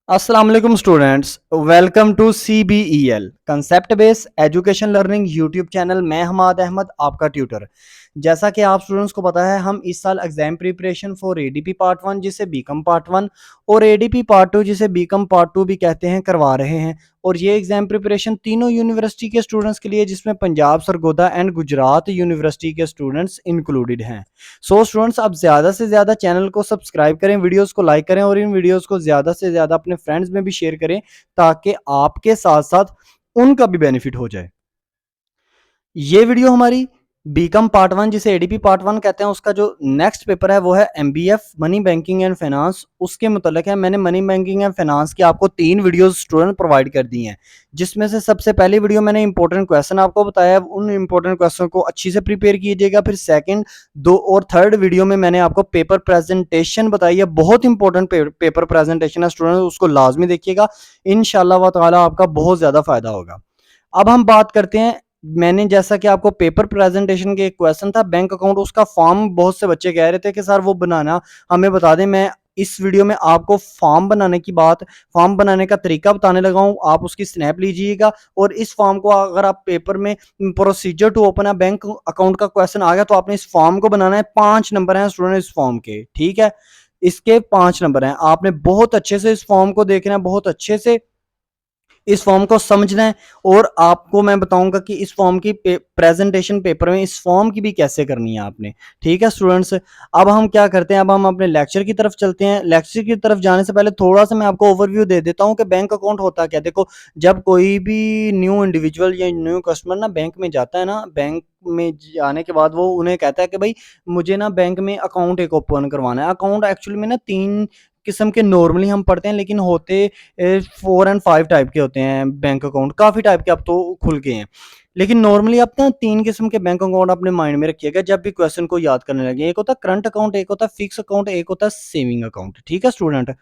अस्सलाम वालेकुम students, welcome to CBEL concept based education learning YouTube channel. मैं हमाद अहमद आपका ट्यूटर। जैसा कि आप स्टूडेंट्स को पता है, हम इस साल exam preparation for ADP part 1 जिसे बीकॉम पार्ट 1 और ADP पार्ट 2 जिसे बीकॉम पार्ट 2 भी कहते हैं करवा रहे हैं। और ये एग्जाम प्रिपरेशन तीनों यूनिवर्सिटी के स्टूडेंट्स के लिए, जिसमें पंजाब सरगोदा एंड गुजरात यूनिवर्सिटी के स्टूडेंट्स इंक्लूडेड हैं। सो स्टूडेंट्स, आप ज़्यादा से ज़्यादा चैनल को सब्सक्राइब करें, वीडियोस को लाइक करें और इन वीडियोस को ज़्यादा से ज़्यादा अपने फ्रेंड्स में भी शेयर करें, ताकि आपके साथ साथ उनका भी बेनिफिट हो जाए। ये वीडियो हमारी बीकॉम पार्ट 1 जिसे ADP पार्ट 1 कहते हैं, उसका जो नेक्स्ट पेपर है वो है MBF money banking and finance, उसके मुतल्लिक है। मैंने मनी बैंकिंग एंड फाइनेंस की आपको 3 वीडियोस स्टूडेंट प्रोवाइड कर दी हैं, जिसमें से सबसे पहली वीडियो मैंने इंपॉर्टेंट क्वेश्चन आपको बताया, उन इंपॉर्टेंट क्वेश्चन को अच्छी से प्रिपेयर कीजिएगा। फिर सेकंड, दो और थर्ड वीडियो में मैंने आपको पेपर प्रेजेंटेशन बताई है, बहुत इंपॉर्टेंट पेपर प्रेजेंटेशन है स्टूडेंट, उसको लाजमी देखिएगा। इंशाल्लाह व ताला आपका बहुत ज़्यादा फायदा होगा। अब हम बात करते हैं, मैंने जैसा कि आपको पेपर प्रेजेंटेशन के एक क्वेश्चन था बैंक अकाउंट, उसका फॉर्म बहुत से बच्चे कह रहे थे कि सर वो बनाना हमें बता दें। मैं इस वीडियो में आपको फॉर्म बनाने का तरीका बताने लगा हूं। आप उसकी स्नैप लीजिएगा और इस फॉर्म को, अगर आप पेपर में procedure to open a bank account का क्वेश्चन आ गया तो आपने इस फॉर्म को बनाना है। 5 नंबर हैं स्टूडेंट इस फॉर्म के, ठीक है। इसके 5 नंबर हैं, आपने बहुत अच्छे से इस फॉर्म को देखना है, बहुत अच्छे से इस फॉर्म को समझना है। और आपको मैं बताऊंगा कि इस फॉर्म की प्रेजेंटेशन पेपर में इस फॉर्म की भी कैसे करनी है आपने, ठीक है स्टूडेंट्स। अब हम क्या करते हैं, अब हम अपने लेक्चर की तरफ चलते हैं। लेक्चर की तरफ जाने से पहले थोड़ा सा मैं आपको ओवरव्यू दे देता हूं कि बैंक अकाउंट होता क्या। देखो, जब कोई भी न्यू इंडिविजुअल या न्यू कस्टमर ना बैंक में जाता है ना, बैंक में जाने के बाद वो उन्हें कहता है कि भाई मुझे ना बैंक में अकाउंट एक ओपन करवाना है। अकाउंट एक्चुअली में ना 3 किस्म के नॉर्मली हम पढ़ते हैं, लेकिन होते 4 एंड 5 टाइप के होते हैं बैंक अकाउंट। काफ़ी टाइप के अब तो खुल गए हैं, लेकिन नॉर्मली आप ना 3 किस्म के बैंक अकाउंट अपने माइंड में रखिएगा जब भी क्वेश्चन को याद करने लगे। एक होता है करंट अकाउंट, एक होता है फिक्स अकाउंट, एक होता है सेविंग अकाउंट, ठीक है स्टूडेंट।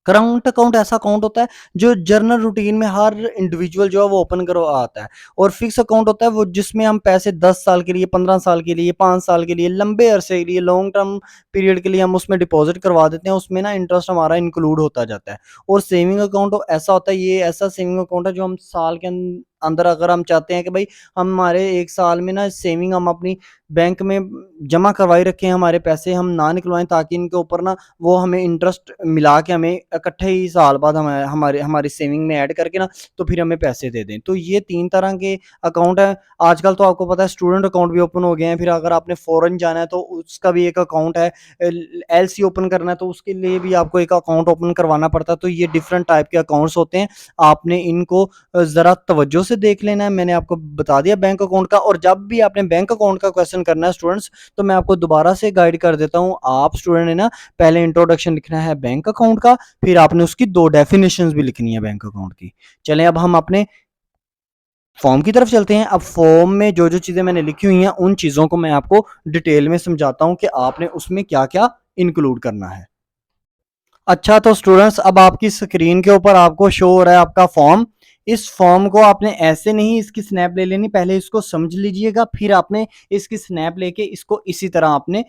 करंट अकाउंट ऐसा अकाउंट होता है जो जर्नल रूटीन में हर इंडिविजुअल जो है वो ओपन करवाता है। और फिक्स अकाउंट होता है वो जिसमें हम पैसे 10 साल के लिए, 15 साल के लिए, 5 साल के लिए, लंबे अरसे के लिए, लॉन्ग टर्म पीरियड के लिए हम उसमें डिपॉजिट करवा देते हैं। उसमें ना इंटरेस्ट हमारा इंक्लूड होता जाता है। और सेविंग अकाउंट ऐसा होता है, ये ऐसा सेविंग अकाउंट है जो हम साल के अंदर अगर हम चाहते हैं कि भाई हमारे 1 साल में ना सेविंग हम अपनी बैंक में जमा करवाई रखें, हमारे पैसे हम ना निकलवाएं, ताकि इनके ऊपर ना वो हमें इंटरेस्ट मिला के हमें इकट्ठे ही साल बाद हमें हमारे हमारी सेविंग में ऐड करके ना तो फिर हमें पैसे दे दें। तो ये 3 तरह के अकाउंट है। आजकल तो आपको पता है स्टूडेंट अकाउंट भी ओपन हो गए हैं। फिर अगर आपने फॉरेन जाना है तो उसका भी एक अकाउंट है। LC ओपन करना है तो उसके लिए भी आपको एक अकाउंट ओपन करवाना पड़ता है। तो ये डिफरेंट टाइप के अकाउंट्स होते हैं, आपने इनको ज़रा तवज्जो से देख लेना है। मैंने आपको बता दिया बैंक अकाउंट का। और जब भी आपने बैंक अकाउंट का क्वेश्चन करना है स्टूडेंट्स, तो मैं आपको दोबारा से गाइड कर देता हूँ। आप स्टूडेंट ने ना पहले इंट्रोडक्शन लिखना है बैंक अकाउंट का, फिर आपने उसकी 2 डेफिनेशंस भी लिखनी है बैंक अकाउंट की। चलें अब हम अपने फॉर्म की तरफ चलते हैं। अब फॉर्म में जो जो चीज़ें मैंने लिखी हुई हैं उन चीज़ों को मैं आपको डिटेल में समझाता हूँ कि आपने उसमें क्या क्या इंक्लूड करना है। अच्छा, तो स्टूडेंट्स अब आपकी स्क्रीन के ऊपर आपको शो हो रहा है आपका फॉर्म। इस फॉर्म को आपने ऐसे नहीं इसकी स्नैप ले लेनी, पहले इसको समझ लीजिएगा, फिर आपने इसकी स्नैप लेके इसको इसी तरह आपने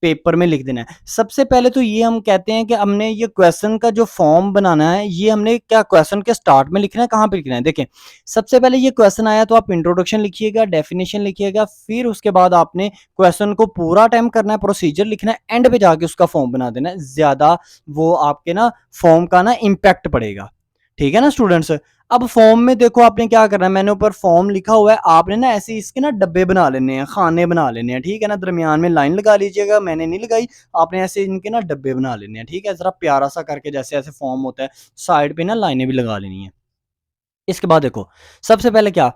पेपर में लिख देना है। सबसे पहले तो ये हम कहते हैं कि हमने ये क्वेश्चन का जो फॉर्म बनाना है, ये हमने क्या क्वेश्चन के स्टार्ट में लिखना है, कहाँ पे लिखना है। देखें, सबसे पहले ये क्वेश्चन आया तो आप इंट्रोडक्शन लिखिएगा, डेफिनेशन लिखिएगा, फिर उसके बाद आपने क्वेश्चन को पूरा अटेम्प्ट करना है, प्रोसीजर लिखना है, एंड पे जाके उसका फॉर्म बना देना है। ज़्यादा वो आपके ना फॉर्म का ना इम्पैक्ट पड़ेगा, ठीक है ना स्टूडेंट्स। अब फॉर्म में देखो आपने क्या करना है, मैंने ऊपर फॉर्म लिखा हुआ है, आपने ना ऐसे इसके ना डब्बे बना लेने हैं, खाने बना लेने हैं, ठीक है ना। दरमियान में लाइन लगा लीजिएगा, मैंने नहीं लगाई, आपने ऐसे इनके ना डब्बे बना लेने हैं, ठीक है। जरा प्यारा सा करके, जैसे ऐसे फॉर्म होता है, साइड पे ना लाइनें भी लगा लेनी है। इसके बाद देखो, सबसे पहले क्या,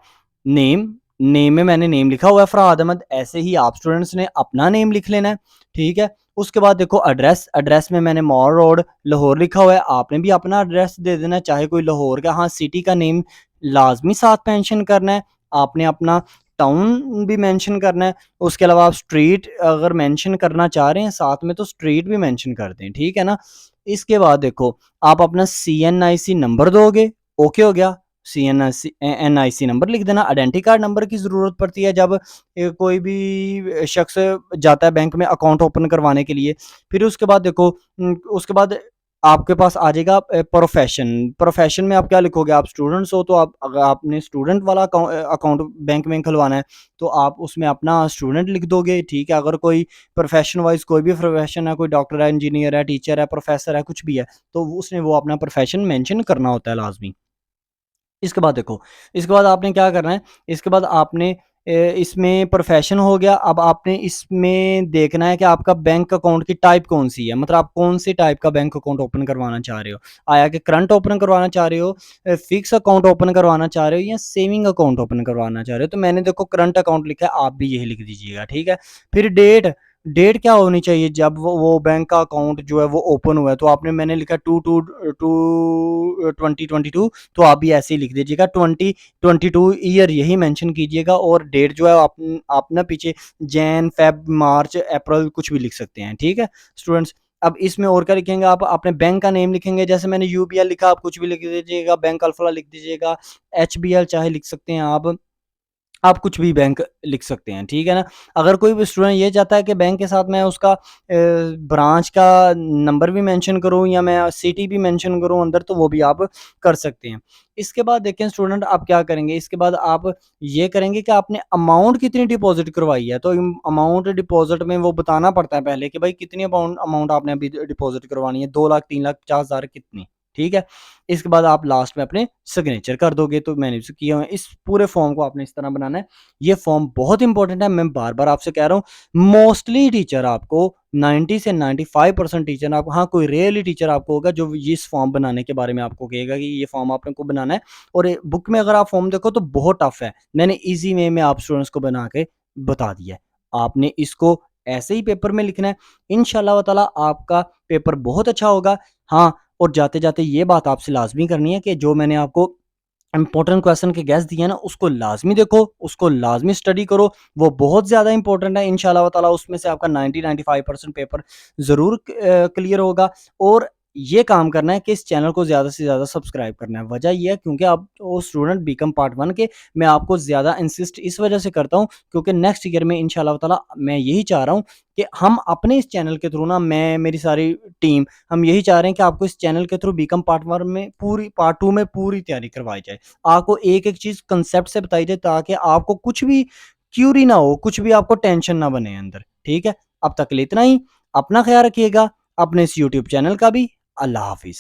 नेम, नेम में मैंने नेम लिखा हुआ है फरहाद अहमद, ऐसे ही आप स्टूडेंट्स ने अपना नेम लिख लेना है, ठीक है। उसके बाद देखो एड्रेस, एड्रेस में मैंने मॉल रोड लाहौर लिखा हुआ है, आपने भी अपना एड्रेस दे देना है, चाहे कोई लाहौर का, हाँ सिटी का नेम लाजमी साथ मेंशन करना है। आपने अपना टाउन भी मेंशन करना है। उसके अलावा आप स्ट्रीट अगर मेंशन करना चाह रहे हैं साथ में, तो स्ट्रीट भी मेंशन कर दें, ठीक है ना। इसके बाद देखो, आप अपना CNIC नंबर दोगे, ओके हो गया। NIC नंबर लिख देना। आइडेंटिटी कार्ड नंबर की ज़रूरत पड़ती है जब कोई भी शख्स जाता है बैंक में अकाउंट ओपन करवाने के लिए। फिर उसके बाद देखो, उसके बाद आपके पास आ जाएगा प्रोफेशन। प्रोफेशन में आप क्या लिखोगे, आप स्टूडेंट्स हो तो आप, अगर आपने स्टूडेंट वाला अकाउंट बैंक में खुलवाना है तो आप उसमें अपना स्टूडेंट लिख दोगे, ठीक है। अगर कोई प्रोफेशन वाइज कोई भी प्रोफेशन है, कोई डॉक्टर है, इंजीनियर है, टीचर है, प्रोफेसर है, कुछ भी है, तो उसने वो अपना प्रोफेशन मेंशन करना होता है लाजमी। इसके बाद देखो, इसके बाद आपने क्या करना है, इसके बाद आपने इसमें प्रोफेशन हो गया। अब आपने इसमें देखना है कि आपका बैंक अकाउंट की टाइप कौन-सी है, मतलब आप कौन-सी टाइप का बैंक अकाउंट ओपन करवाना चाह रहे हो। आया कि करंट ओपन करवाना चाह रहे हो, फिक्स अकाउंट ओपन करवाना चाह रहे हो या सेविंग अकाउंट ओपन करवाना चाह रहे हो। तो मैंने देखो करंट अकाउंट लिखा है, आप भी यही लिख दीजिएगा, ठीक है। फिर डेट, डेट क्या होनी चाहिए जब वो बैंक का अकाउंट जो है वो ओपन हुआ है, तो आपने मैंने लिखा 2022, तो आप भी ऐसे ही लिख दीजिएगा 2022 ईयर यही मेंशन कीजिएगा, और डेट जो है आप ना पीछे जैन, फेब, मार्च, अप्रैल कुछ भी लिख सकते हैं, ठीक है स्टूडेंट्स। अब इसमें और क्या लिखेंगे, आप अपने बैंक का नेम लिखेंगे, जैसे मैंने यूबीएल लिखा, आप कुछ भी लिख दीजिएगा, बैंक अल्फा लिख दीजिएगा, एचबीएल चाहे लिख सकते हैं आप कुछ भी बैंक लिख सकते हैं, ठीक है ना। अगर कोई भी स्टूडेंट ये चाहता है कि बैंक के साथ मैं उसका ब्रांच का नंबर भी मेंशन करूं या मैं सिटी भी मेंशन करूं अंदर, तो वो भी आप कर सकते हैं। इसके बाद देखें स्टूडेंट, आप क्या करेंगे, इसके बाद आप ये करेंगे कि आपने अमाउंट कितनी डिपॉजिट करवाई है। तो अमाउंट डिपॉजिट में वो बताना पड़ता है पहले कि भाई कितनी अमाउंट अमाउंट आपने अभी डिपॉजिट करवानी है, 2 लाख, 3 लाख, 50,000, कितनी, ठीक है। इसके बाद आप लास्ट में अपने सिग्नेचर कर दोगे। तो मैंने इसे किया हुआ है, इस पूरे फॉर्म को आपने इस तरह बनाना है। ये फॉर्म बहुत इंपॉर्टेंट है, मैं बार बार आपसे कह रहा हूँ। मोस्टली टीचर आपको 90 से 95% टीचर आप, हाँ कोई रेयरली टीचर आपको होगा जो इस फॉर्म बनाने के बारे में आपको कहेगा कि ये फॉर्म आपने को बनाना है। और बुक में अगर आप फॉर्म देखो तो बहुत टफ है, मैंने इजी वे में आप स्टूडेंट्स को बना के बता दिया है। आपने इसको ऐसे ही पेपर में लिखना है, इंशाल्लाह ताला आपका पेपर बहुत अच्छा होगा। हाँ, और जाते-जाते ये बात आपसे लाज़मी करनी है कि जो मैंने आपको इम्पोर्टेंट क्वेश्चन के गेस दिए हैं ना, उसको लाज़मी देखो, उसको लाज़मी स्टडी करो। वो बहुत ज़्यादा इम्पोर्टेंट है, इंशाल्लाह ताला उसमें से आपका 90-95% पेपर ज़रूर क्लियर होगा। और ये काम करना है कि इस चैनल को ज़्यादा से ज़्यादा सब्सक्राइब करना है। वजह ये है क्योंकि आप वो स्टूडेंट बीकॉम पार्ट 1 के, मैं आपको ज़्यादा इंसिस्ट इस वजह से करता हूँ क्योंकि नेक्स्ट ईयर में इंशाल्लाह ताला मैं यही चाह रहा हूँ कि हम अपने इस चैनल के थ्रू ना, मैं मेरी सारी टीम, हम यही चाह रहे हैं कि आपको इस चैनल के थ्रू बीकॉम पार्ट 1 में पूरी, पार्ट 2 में पूरी तैयारी करवाई जाए। आपको एक-एक चीज़ कांसेप्ट से बताई जाए ताकि आपको कुछ भी क्यूरी ना हो, कुछ भी आपको टेंशन ना बने अंदर, ठीक है? अब तक के लिए इतना ही। अपना ख़्याल रखिएगा, अपने इस यूट्यूब चैनल का भी। अल्लाह हाफ़िज़।